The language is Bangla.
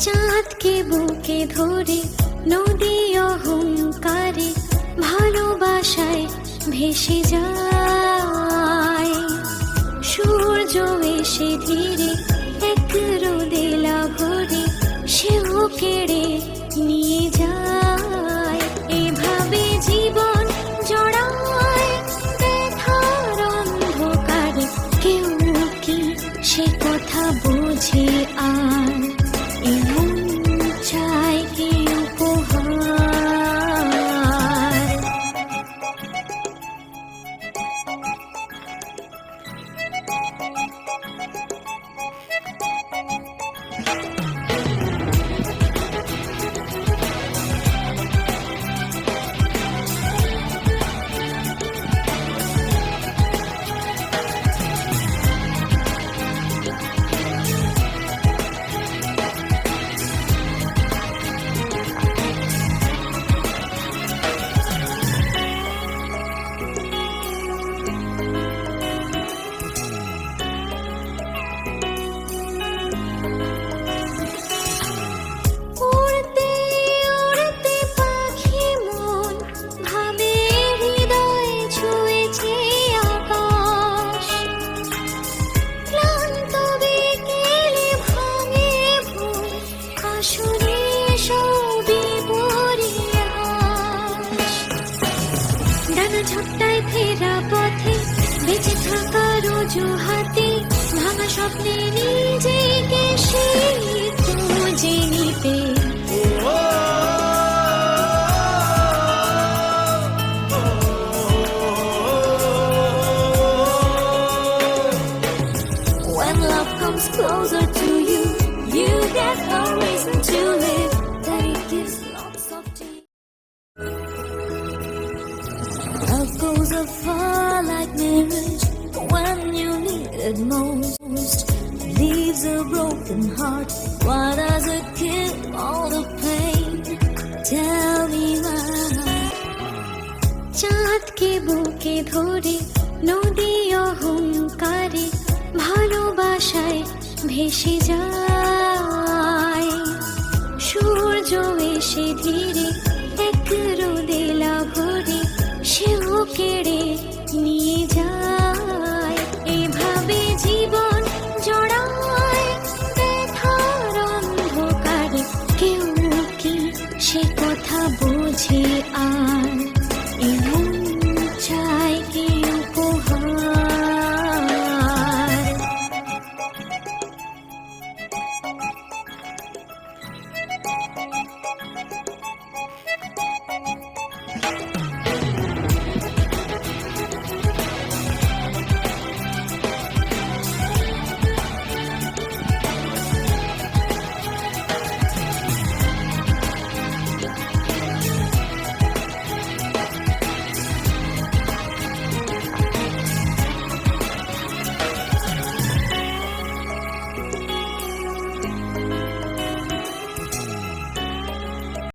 চাঁদকে বুকে ধরে নদী অহংকারে ভালোবাসায় ভেসে যায়। সূর্য এসে ধীরে এক রোদেলা ভরে সেও কেড়ে নিয়ে যায়। এভাবে জীবন জড়ায় ব্যথার অন্ধকারে, কেউ কি সে কথা বোঝে আর? এমন চাই কি উপহার? ঝট্টায় ফেরা পথে বেঁচে থাকার অজুহাতে ভাঙা স্বপ্নে নিজেকে সেই খুঁজে নিতে। When love comes closer to you, you get a reason to live. That it gives lots of tears. Love goes afar like mirage when you need it most. Leaves a broken heart. Why does it kill all the pain? Tell me why. চাঁদকে বুকে ধরে নদী অহংকারে ভালোবাসায় ভেসে যায়। সূর্য এসে ধীরে এক রোদেলা ভরে সেও কেড়ে নিয়ে যায়। এভাবে জীবন জড়ায় ব্যথার অন্ধকারে, কেউ কি সে কথা বোঝে আর?